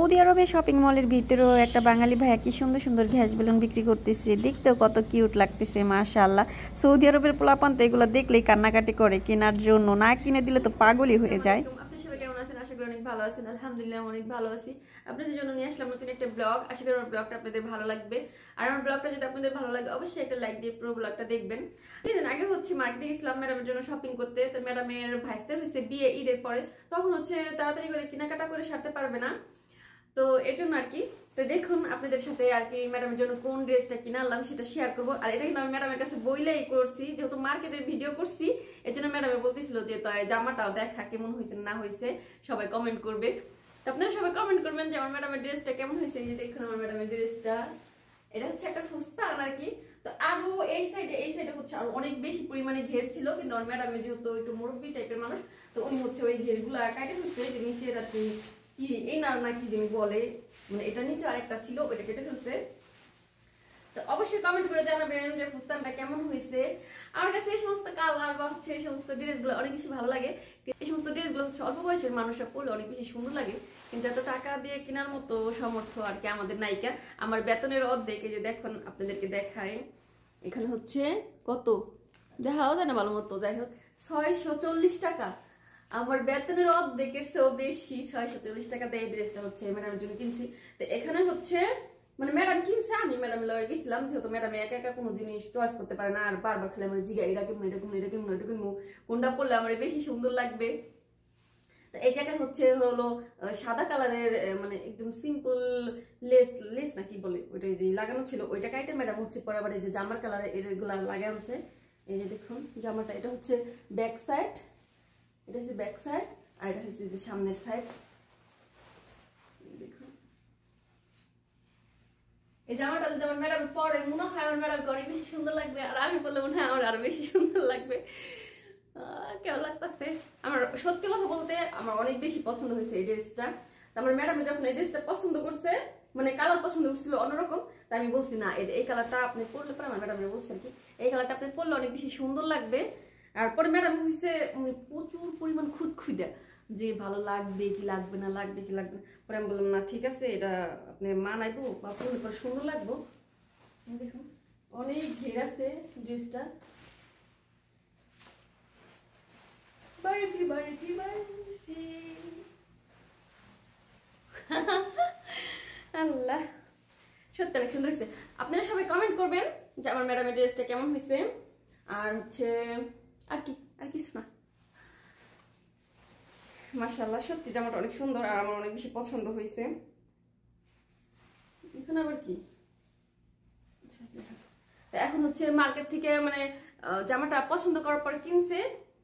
Saudi আরবে shopping মলের ভিতরেও একটা বাঙালি ভাইয়া কি সুন্দর সুন্দর গ্যাস বেলুন বিক্রি করতেছে, দেখতেও কত কিউট লাগতেছে মাশাআল্লাহ। সৌদি আরবের পোলাপান তো এগুলো দেখলেই কান্নাকাটি করে কেনার জন্য, না কিনে দিলে তো পাগলই হয়ে যায়। আপনি সবাই কেমন আছেন? আশা করি অনেক ভালো আছেন। আলহামদুলিল্লাহ অনেক ভালো আছি। আপনাদের জন্য নিয়ে আসলাম নতুন একটা ব্লগ। আশা করি আমার ব্লগটা আপনাদের ভালো লাগবে। আর আমার ব্লগটা যদি আপনাদের ভালো লাগে অবশ্যই একটা লাইক দিয়ে পুরো ব্লগটা দেখবেন। কিছুদিন আগে হচ্ছে মার্কেটে গেছিলাম ম্যাডামের জন্য শপিং করতে। তো ম্যাডামের ভাইস্তের হয়েছে বিয়ে ঈদের পরে, তখন হচ্ছে তাড়াতাড়ি করে কেনাকাটা করে সারতে পারবে না, তো এর জন্য আর কি। তো দেখুন আপনাদের সাথে আর কি ম্যাডামের জন্য কোন ড্রেসটা কিনে আনলাম সেটা শেয়ার করবো। আর এটা কিন্তু আমি ম্যাডামের কাছে বইলেই করছি, যেহেতু মার্কেটের ভিডিও করছি এর জন্য ম্যাডামে বলতেছিল যে তো জামাটাও দেখা কেমন হয়েছে না হয়েছে সবাই কমেন্ট করবে। তো আপনারা সবাই কমেন্ট করবেন যে আমার ম্যাডামের ড্রেসটা কেমন হয়েছে। এই যে দেখুন আমার ম্যাডামের ড্রেসটা, এটা হচ্ছে একটা ফুস্তান আর কি। তো আরো এই সাইডে হচ্ছে আরো অনেক বেশি পরিমাণে ঘের ছিল, কিন্তু আমার ম্যাডামের যেহেতু একটু মুরব্বী টাইপের মানুষ, তো উনি হচ্ছে ওই ঘেরগুলা কাটে ফেলছে, যে নিচে আর কি কি এই না কি যিনি বলে, মানে এটা নিচে আরেকটা ছিল ওইটা কেটে ফেলছে। তো অবশ্যই কমেন্ট করে জানাবেন যে ফুস্তানটা কেমন হয়েছে। আমার কাছে এই সমস্ত কালার বা হচ্ছে এই সমস্ত ড্রেসগুলো অনেক বেশি ভালো লাগে। এই সমস্ত ড্রেসগুলো হচ্ছে অল্প বয়সের মানুষরা পরলে অনেক বেশি সুন্দর লাগে, কিন্তু এত টাকা দিয়ে কেনার মতো সামর্থ্য আর কি আমাদের নায়িকা। আমার বেতনের অর্ধেক, এই যে দেখুন আপনাদেরকে দেখায়, এখানে হচ্ছে কত দেখাও যায় না ভালো মতো, যাই হোক 640 টাকা। আমার বেতনের অর্ধেকের চেয়েও বেশি 640 টাকা দিয়ে এই ড্রেসটা হচ্ছে ম্যাডামের জন্য কিনছি। তো এখানে হচ্ছে মানে ম্যাডাম কিনছে, আমি ম্যাডাম লয়ে গেছিলাম, যেহেতু ম্যাডাম একা একা কোনো জিনিস চয়েস করতে পারে না, আর বারবার খেলে আমার জিগা এটা কেমন এটা কেমন এটা কেমন এটা কেমন কোনটা পরলে আমার বেশি সুন্দর লাগবে। তো এই জায়গায় হচ্ছে হলো সাদা কালারের মানে একদম সিম্পল লেস লেস না কি বলে ওইটা যে লাগানো ছিল, ওইটা কাইটে ম্যাডাম হচ্ছে পরে আবার এই যে জামার কালারের এগুলা লাগা আছে। এই যে দেখুন জামাটা, এটা হচ্ছে ব্যাক সাইড, এটা হচ্ছে ব্যাক সাইড, আর এটা হচ্ছে যে সামনের সাইড। দেখুন এই জামাটা যদি আমার ম্যাডাম পরে মনে হয় আমার ম্যাডামকে অনেক বেশি সুন্দর লাগবে, আর আমি বললে মনে হয় আমার আরো বেশি সুন্দর লাগবে। কেমন লাগতেছে? আমার সত্যি কথা বলতে আমার অনেক বেশি পছন্দ হয়েছে এই ড্রেসটা। আমার ম্যাডামে যখন এই ড্রেসটা পছন্দ করছে, মানে কালার পছন্দ করছিল অন্যরকম, তাই আমি বলছি না এই কালারটা আপনি পরলে পরে, আমার ম্যাডামে বলছেন কি এই কালারটা আপনি পরলে অনেক বেশি সুন্দর লাগবে। আর পরে ম্যাডাম হয়েছে প্রচুর পরিমাণ খুঁতখুঁতে যে ভালো লাগবে কি লাগবে না, লাগবে কি লাগবে না। পরে আমি বললাম না ঠিক আছে, এটা আপনি মানাইবো বা পরলে পরে সুন্দর লাগবো। দেখুন অনেক ঘের আছে ড্রেসটা, আল্লাহ সত্যি অনেক সুন্দর হয়েছে। আপনারা সবাই কমেন্ট করবেন যে আমার ম্যাডামের ড্রেসটা কেমন হয়েছে। আর হচ্ছে আর কি আর কিছু না, মাশাআল্লাহ সত্যি জামাটা অনেক সুন্দর আর আমার অনেক বেশি পছন্দ হয়েছে। এখন আবার কি এখন হচ্ছে মার্কেট থেকে মানে জামাটা পছন্দ করার পরে কিনছে,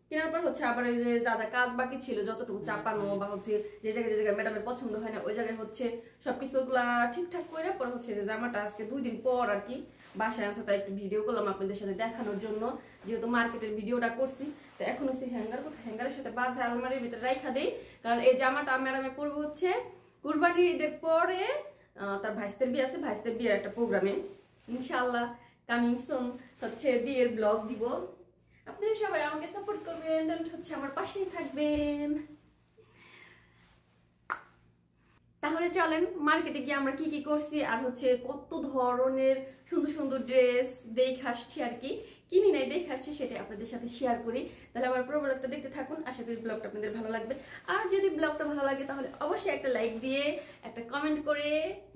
কেনার পর হচ্ছে আবার এই যে যা যা কাজ বাকি ছিল যতটুকু চাপানো বা হচ্ছে যে জায়গায় ম্যাডামের পছন্দ হয় না ওই জায়গায় হচ্ছে সবকিছু ওগুলা ঠিকঠাক করে পরে হচ্ছে যে জামাটা আজকে 2 দিন পর আর কি বাসায় আসে, তাই একটু ভিডিও করলাম আপনাদের সাথে দেখানোর জন্য, যেহেতু মার্কেটের ভিডিওটা করছি। তো এখন হচ্ছে হ্যাঙ্গারের সাথে বাঁধা আলমারির ভিতরে রাইখা দেই, কারণ এই জামাটা ম্যাডামে পরবো হচ্ছে কুরবানি ঈদের পরে, তার ভাইস্তের বিয়ে আছে, ভাইস্তের বিয়ের একটা প্রোগ্রামে ইনশাআল্লাহ কামিং সুন হচ্ছে বিয়ের ব্লগ দিব। আপনারা সবাই আমাকে সাপোর্ট করবেন, হচ্ছে আমার পাশেই থাকবেন। তাহলে চলেন মার্কেটে গিয়ে আমরা কি কি করছি আর হচ্ছে কত ধরনের সুন্দর সুন্দর ড্রেস দেখে আসছি আর কি, কিনি নাই দেখে আসছি, সেটা আপনাদের সাথে শেয়ার করি। তাহলে আমার পুরো ব্লগটা দেখতে থাকুন, আশা করি ব্লগটা আপনাদের ভালো লাগবে। আর যদি ব্লগটা ভালো লাগে তাহলে অবশ্যই একটা লাইক দিয়ে একটা কমেন্ট করে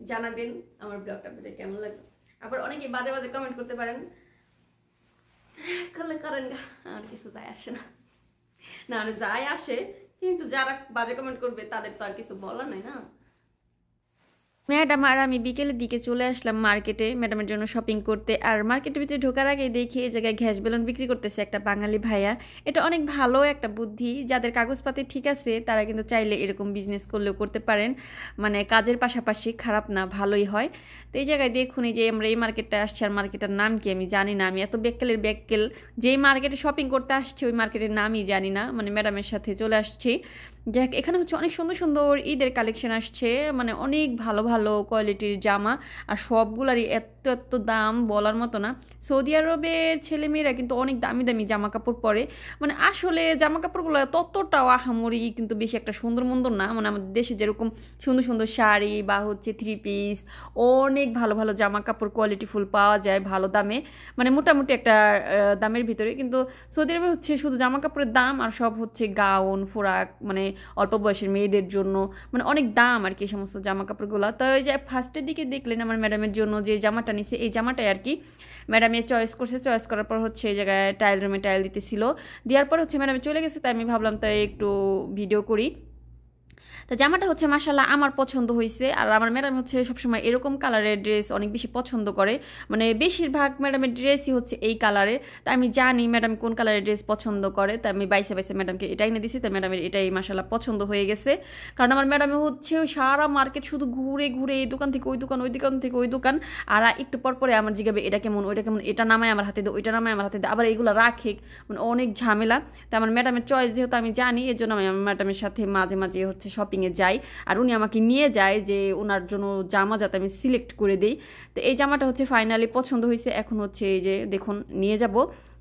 জানাবেন আমার ব্লগটা আপনাদের কেমন লাগবে। আবার অনেকে বাজে বাজে কমেন্ট করতে পারেন, করলে করেন গা, আর কিছু যায় আসে না, না যায় আসে, কিন্তু যারা বাজে কমেন্ট করবে তাদের তো আর কিছু বলার নাই না। ম্যাডাম আর আমি বিকেলের দিকে চলে আসলাম মার্কেটে ম্যাডামের জন্য শপিং করতে। আর মার্কেটের ভিতরে ঢোকার আগে দেখি এই জায়গায় গ্যাস বেলুন বিক্রি করতেছে একটা বাঙালি ভাইয়া। এটা অনেক ভালো একটা বুদ্ধি, যাদের কাগজপাতি ঠিক আছে তারা কিন্তু চাইলে এরকম বিজনেস করলেও করতে পারেন, মানে কাজের পাশাপাশি খারাপ না, ভালোই হয়। তো এই জায়গায় দেখুন এই যে আমরা এই মার্কেটটা আসছি, আর মার্কেটের নাম কি আমি জানি না, আমি এত বেক্কেল যেই মার্কেটে শপিং করতে আসছি ওই মার্কেটের নামই জানি না, মানে ম্যাডামের সাথে চলে আসছি। যাক এখানে হচ্ছে অনেক সুন্দর সুন্দর ঈদের কালেকশন আসছে, মানে অনেক ভালো ভালো কোয়ালিটির জামা, আর সবগুলারই এত এত এত দাম বলার মতো না। সৌদি আরবের ছেলেমেয়েরা কিন্তু অনেক দামি দামি জামা কাপড় পরে, মানে আসলে জামা কাপড়গুলো ততটাও আহামরি কিন্তু বেশি একটা সুন্দর মন্দর না। মানে আমাদের দেশে যেরকম সুন্দর সুন্দর শাড়ি বা হচ্ছে থ্রি পিস, অনেক ভালো ভালো জামা কাপড় কোয়ালিটিফুল পাওয়া যায় ভালো দামে, মানে মোটামুটি একটা দামের ভিতরে। কিন্তু সৌদি আরবে হচ্ছে শুধু জামা কাপড়ের দাম, আর সব হচ্ছে গাউন ফোরাক, মানে অল্প বয়সের মেয়েদের জন্য মানে অনেক দাম আর কি এই সমস্ত জামা কাপড়গুলো। তো ওই যে ফার্স্টের দিকে দেখলেন আমার ম্যাডামের জন্য যে জামাটা নিছে, এই জামাটাই আর কি ম্যাডামে চয়েস করছে। চয়েস করার পর হচ্ছে এই জায়গায় টাইল রুমে টাইল দিতেছিল, দেওয়ার পর হচ্ছে ম্যাডামে চলে গেছে, তাই আমি ভাবলাম তাই একটু ভিডিও করি। তো জামাটা হচ্ছে মাশাল্লাহ আমার পছন্দ হয়েছে। আর আমার ম্যাডাম হচ্ছে সবসময় এরকম কালারের ড্রেস অনেক বেশি পছন্দ করে, মানে বেশিরভাগ ম্যাডামের ড্রেসই হচ্ছে এই কালারে। তাই আমি জানি ম্যাডাম কোন কালারের ড্রেস পছন্দ করে, তাই আমি বাইসে বাইসে ম্যাডামকে এটাই এনে দিছি। তাই ম্যাডামের এটাই মাশাল্লাহ পছন্দ হয়ে গেছে, কারণ আমার ম্যাডামে হচ্ছে সারা মার্কেট শুধু ঘুরে ঘুরে এই দোকান থেকে ওই দোকান, ওই দোকান থেকে ওই দোকান, আর একটু পর পরে আমার জিগাবে এটা কেমন ওইটা কেমন, এটা নামায় আমার হাতে দে, ওইটা নামায় আমার হাতে দে, আবার এইগুলো রাখে, মানে অনেক ঝামেলা। তাই আমার ম্যাডামের চয়েস যেহেতু আমি জানি, এর জন্য আমি আমার ম্যাডামের সাথে মাঝে মাঝে হচ্ছে শপিংয়ে যাই, আর উনি আমাকে নিয়ে যায় যে ওনার জন্য জামা যাতে আমি সিলেক্ট করে দিই। তো এই জামাটা হচ্ছে ফাইনালি পছন্দ হয়েছে। এখন হচ্ছে এই যে দেখুন নিয়ে যাব,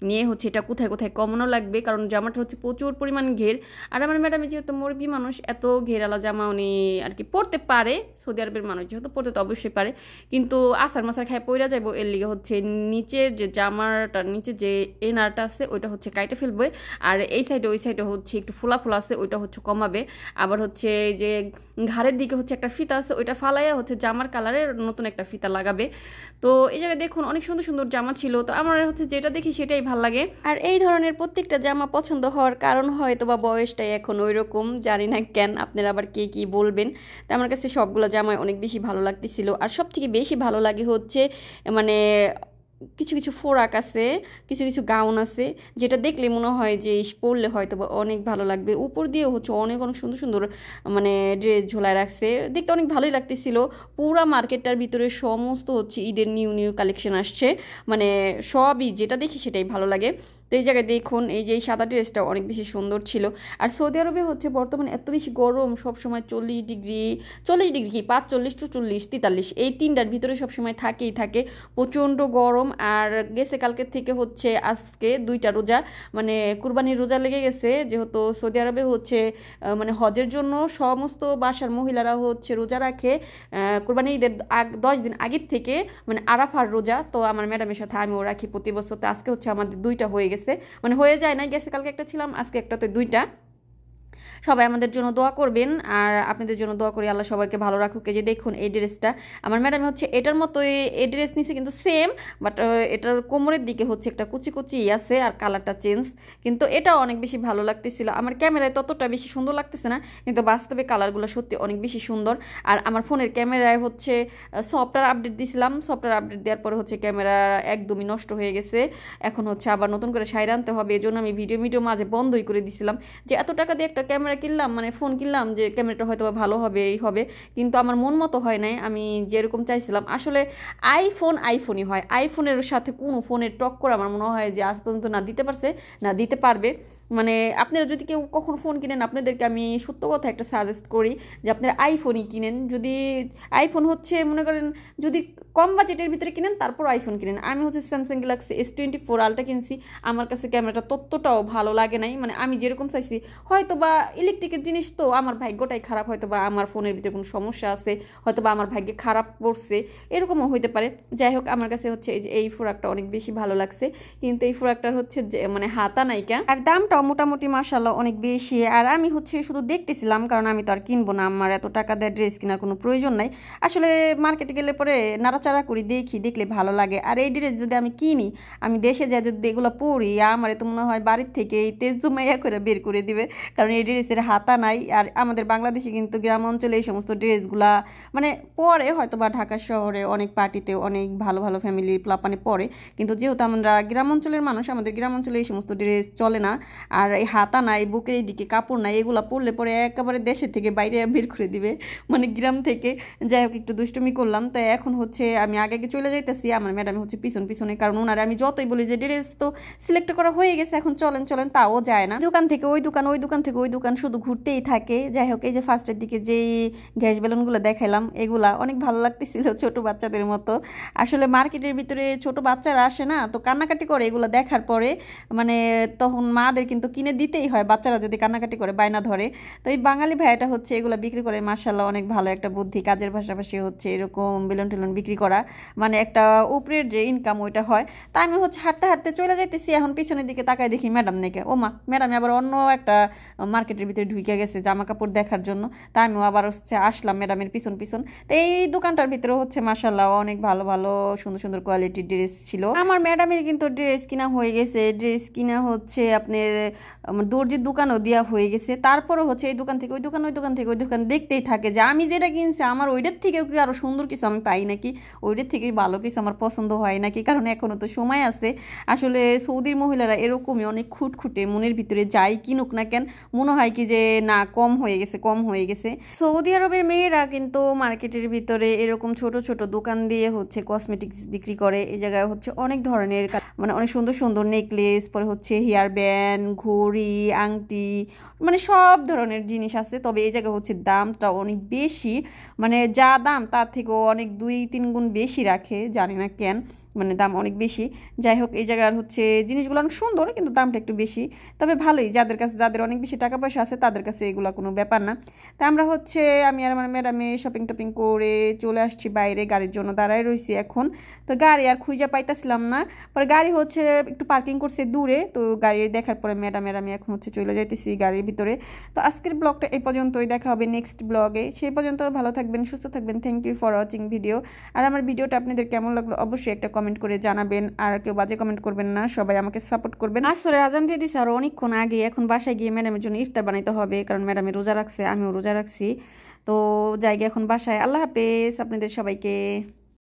নিয়ে হচ্ছে এটা কোথায় কোথায় কমানো লাগবে, কারণ জামাটা হচ্ছে প্রচুর পরিমাণ ঘের। আর আমার ম্যাডামে যেহেতু মুরব্বী মানুষ, এত ঘেরালা জামা উনি আর কি পরতে পারে, সৌদি আরবের মানুষ যেহেতু পরতে তো অবশ্যই পারে, কিন্তু আসার মাসার খায় পইরা যাইব, এর লিগে হচ্ছে নিচের যে জামাটার নিচে যে এনারটা আছে ওইটা হচ্ছে কাইটে ফেলবে, আর এই সাইডে ওই সাইডে হচ্ছে একটু ফোলা ফোলা আছে ওইটা হচ্ছে কমাবে। আবার হচ্ছে যে ঘাড়ের দিকে হচ্ছে একটা ফিতা আছে ওইটা ফালাইয়া হচ্ছে জামার কালারের নতুন একটা ফিতা লাগাবে। তো এই জায়গায় দেখুন অনেক সুন্দর সুন্দর জামা ছিল, তো আমার হচ্ছে যেটা দেখি সেটাই ভাল লাগে। আর এই ধরনের প্রত্যেকটা জামা পছন্দ হওয়ার কারণ হয়তো বা বয়সটাই এখন ওই রকম, জানি না কেন, আপনারা আবার কে কি বলবেন। তো আমার কাছে সবগুলো জামাই অনেক বেশি ভালো লাগতেছিল। আর সব থেকে বেশি ভালো লাগে হচ্ছে মানে কিছু কিছু ফোরাক আছে, কিছু কিছু গাউন আছে, যেটা দেখলে মনে হয় যে পরলে হয়তো অনেক ভালো লাগবে। উপর দিয়ে হচ্ছে অনেক অনেক সুন্দর সুন্দর মানে ড্রেস ঝোলায় রাখছে, দেখতে অনেক ভালোই লাগতেছিল। পুরা মার্কেটটার ভিতরে সমস্ত হচ্ছে ঈদের নিউ নিউ কালেকশন আসছে, মানে সবই যেটা দেখি সেটাই ভালো লাগে। তো এই জায়গায় দেখুন এই যে এই সাদা ড্রেসটা অনেক বেশি সুন্দর ছিল। আর সৌদি আরবে হচ্ছে বর্তমানে এত বেশি গরম, সবসময় 40 ডিগ্রি কি 45 টু 40 43 এই তিনটার ভিতরে সবসময় থাকেই থাকে, প্রচণ্ড গরম। আর গেছে কালকের থেকে হচ্ছে আজকে 2টা রোজা, মানে কুরবানির রোজা লেগে গেছে, যেহেতু সৌদি আরবে হচ্ছে মানে হজের জন্য সমস্ত বাসার মহিলারা হচ্ছে রোজা রাখে কুরবানি ঈদের 10 দিন আগের থেকে, মানে আরাফার রোজা। তো আমার ম্যাডামের সাথে আমিও রাখি প্রতি বছর। তো আজকে হচ্ছে আমাদের 2টা হয়ে গেছে, মানে হয়ে যায় না, গেছে কালকে একটা ছিলাম, আজকে একটাতে 2টা। সবাই আমাদের জন্য দোয়া করবেন, আর আপনাদের জন্য দোয়া করি আল্লাহ সবাইকে ভালো রাখুক। এই যে দেখুন এই ড্রেসটা আমার ম্যাডাম হচ্ছে এটার মতো এই ড্রেস নিছে, কিন্তু সেম, বাট এটার কোমরের দিকে হচ্ছে একটা কুচি কুচি আছে আর কালারটা চেঞ্জ, কিন্তু এটাও অনেক বেশি ভালো লাগতেছিল। আমার ক্যামেরায় ততটা বেশি সুন্দর লাগতেছে না, কিন্তু বাস্তবে কালারগুলো সত্যি অনেক বেশি সুন্দর। আর আমার ফোনের ক্যামেরায় হচ্ছে সফটওয়্যার আপডেট দিয়েছিলাম, সফটওয়্যার আপডেট দেওয়ার পরে হচ্ছে ক্যামেরা একদমই নষ্ট হয়ে গেছে, এখন হচ্ছে আবার নতুন করে সাইড আনতে হবে। এই জন্য আমি ভিডিও মাঝে বন্ধই করে দিছিলাম, যে এত টাকা দিয়ে একটা ক্যামেরা কিনলাম, মানে ফোন কিনলাম, যে ক্যামেরাটা হয়তো ভালো হবে এই হবে, কিন্তু আমার মন মতো হয় নাই আমি যেরকম চাইছিলাম। আসলে আইফোনই হয়, আইফোনের সাথে কোনো ফোনের টক্কর আমার মনে হয় যে আজ পর্যন্ত না দিতে পারছে না দিতে পারবে। মানে আপনারা যদি কেউ কখন ফোন কিনেন, আপনাদেরকে আমি সত্য কথা একটা সাজেস্ট করি যে আপনারা আইফোনই কিনেন। যদি আইফোন হচ্ছে মনে করেন যদি কম বাজেটের ভিতরে কিনেন তারপর আইফোন কিনেন। আমি হচ্ছে স্যামসাং গ্যালাক্সি S24 আলট্রা কিনছি, আমার কাছে ক্যামেরাটা ততটাও ভালো লাগে নাই, মানে আমি যেরকম চাইছি। হয়তো বা ইলেকট্রিকের জিনিস তো আমার ভাগ্যটাই খারাপ, হয়তো বা আমার ফোনের ভিতরে কোনো সমস্যা আছে, হয়তো বা আমার ভাগ্যে খারাপ পড়ছে, এরকমও হইতে পারে। যাই হোক আমার কাছে হচ্ছে এই ফোরাকটা অনেক বেশি ভালো লাগছে, কিন্তু এই ফোরাকটার হচ্ছে মানে হাতা নাইকা, আর দামটাও মোটামুটি মাশাআল্লাহ অনেক বেশি। আর আমি হচ্ছে শুধু দেখতেছিলাম, কারণ আমি তো আর কিনবো না, আমার এত টাকা দিয়ে ড্রেস কেনার কোনো প্রয়োজন নাই। আসলে মার্কেটে গেলে পরে নাড়াচাড়া করি, দেখলে ভালো লাগে। আর এই ড্রেস যদি আমি কিনি, আমি দেশে যাই যদি এগুলো পরি, আমার তো মনে হয় বাড়ির থেকে এই তেজ জমাইয়া করে বের করে দিবে, কারণ এই ড্রেসের হাতা নাই। আর আমাদের বাংলাদেশে কিন্তু গ্রাম অঞ্চলে এই সমস্ত ড্রেসগুলা মানে পরে হয়তো বা ঢাকা শহরে অনেক পার্টিতে অনেক ভালো ভালো ফ্যামিলির প্লাপানে পরে, কিন্তু যেহেতু আমরা গ্রাম অঞ্চলের মানুষ, আমাদের গ্রাম অঞ্চলে এই সমস্ত ড্রেস চলে না। আর এই হাতা নাই, বুকের এইদিকে কাপড় নাই, এগুলো পরলে পরে একেবারে দেশের থেকে বাইরে বের করে দিবে, মানে গ্রাম থেকে। যাই হোক একটু দুষ্টুমি করলাম। তো এখন হচ্ছে আমি আগে আগে চলে যাইতেছি, আমার ম্যাডাম হচ্ছে পিছন পিছনে, কারণ ওনারে আমি যতই বলি যে ড্রেস তো সিলেক্ট করা হয়ে গেছে, এখন চলেন চলেন, তাও যায় না। দোকান থেকে ওই দোকান, ওই দোকান থেকে ওই দোকান, শুধু ঘুরতেই থাকে। যাই হোক এই যে ফার্স্টের দিকে যেই গ্যাস বেলুনগুলো দেখাইলাম, এগুলা অনেক ভালো লাগতেছিল, ছোট বাচ্চাদের মতো। আসলে মার্কেটের ভিতরে ছোট বাচ্চারা আসে না, তো কান্নাকাটি করে এগুলো দেখার পরে, মানে তখন মাদের কিন্তু কিনে দিতেই হয়, বাচ্চারা যদি কান্নাকাটি করে বায়না ধরে। তো এই বাঙালি ভাইয়াটা হচ্ছে এগুলো বিক্রি করে, মাশাআল্লাহ অনেক ভালো একটা বুদ্ধি, কাজের পাশাপাশি হচ্ছে এরকম বেলুন টেলুন বিক্রি করা, মানে একটা উপরের যে ইনকাম ওইটা হয়। তা আমি হচ্ছে হাঁটতে হাঁটতে চলে যাইতেছি, এখন পিছনের দিকে তাকায় দেখি ম্যাডাম নেই। ও মা, ম্যাডাম আবার অন্য একটা মার্কেটের ভিতরে ঢুকে গেছে জামা কাপড় দেখার জন্য। তা আমিও আবার হচ্ছে আসলাম ম্যাডামের পিছন পিছন। তো এই দোকানটার ভিতরে হচ্ছে মাশাআল্লাহ অনেক ভালো ভালো সুন্দর সুন্দর কোয়ালিটির ড্রেস ছিল। আমার ম্যাডামের কিন্তু ড্রেস কিনা হয়ে গেছে, ড্রেস কিনা হচ্ছে আপনার দর্জির দোকানও দেওয়া হয়ে গেছে। তারপরে হচ্ছে এই দোকান থেকে ওই দোকান, ওই দোকান থেকে ওই দোকান দেখতেই থাকে যে আমি যেটা কিনছি আমার ওইটার থেকেও কি আরও সুন্দর কিছু আমি পাই নাকি, ওইটার থেকেই ভালো কিছু আমার পছন্দ হয় নাকি। কারণ এখনও তো সময় আছে। আসলে সৌদির মহিলারা এরকমই অনেক খুঁটখুঁটে, মনের ভিতরে যাই কিনুক না কেন মনে হয় কি যে না কম হয়ে গেছে, কম হয়ে গেছে। সৌদি আরবের মেয়েরা কিন্তু মার্কেটের ভিতরে এরকম ছোট ছোট দোকান দিয়ে হচ্ছে কসমেটিক্স বিক্রি করে। এই জায়গায় হচ্ছে অনেক ধরনের, মানে অনেক সুন্দর সুন্দর নেকলেস, পরে হচ্ছে হেয়ার ব্যান্ড, ঘড়ি, আংটি, মানে সব ধরনের জিনিস আছে। তবে এই জায়গায় হচ্ছে দামটা অনেক বেশি, মানে যা দাম তার থেকেও অনেক 2-3 গুণ বেশি রাখে, জানি না কেন, মানে দাম অনেক বেশি। যাই হোক এই জায়গার হচ্ছে জিনিসগুলো অনেক সুন্দর, কিন্তু দামটা একটু বেশি। তবে ভালোই, যাদের কাছে, যাদের অনেক বেশি টাকা পয়সা আছে তাদের কাছে এগুলো কোনো ব্যাপার না। তা আমরা হচ্ছে আমি আর আমার ম্যাডামে শপিং টপিং করে চলে আসছি বাইরে, গাড়ির জন্য দাঁড়ায় রয়েছি এখন। তো গাড়ি আর খুঁজে পাইতেছিলাম না, পরে গাড়ি হচ্ছে একটু পার্কিং করছে দূরে, তো গাড়ি দেখার পরে ম্যাডামের আমি এখন হচ্ছে চলে যাইতেছি গাড়ির ভিতরে। তো আজকের ব্লগটা এই পর্যন্তই, দেখা হবে নেক্সট ব্লগে। সেই পর্যন্ত ভালো থাকবেন, সুস্থ থাকবেন। Thank you for watching video. আর আমার ভিডিওটা আপনাদের কেমন লাগলো অবশ্যই একটা কমেন্ট করে জানাবেন, আর কেউ বাজে কমেন্ট করবেন না, সবাই আমাকে সাপোর্ট করবেন। আসলে আজান দিয়ে দিছে আর অনেকক্ষণ আগে, এখন বাসায় গিয়ে ম্যাডামের জন্য ইফতার বানাইতে হবে, কারণ ম্যাডামে রোজা রাখছে, আমিও রোজা রাখছি। তো জায়গা এখন বাসায়। আল্লাহ হাফেজ আপনাদের সবাইকে।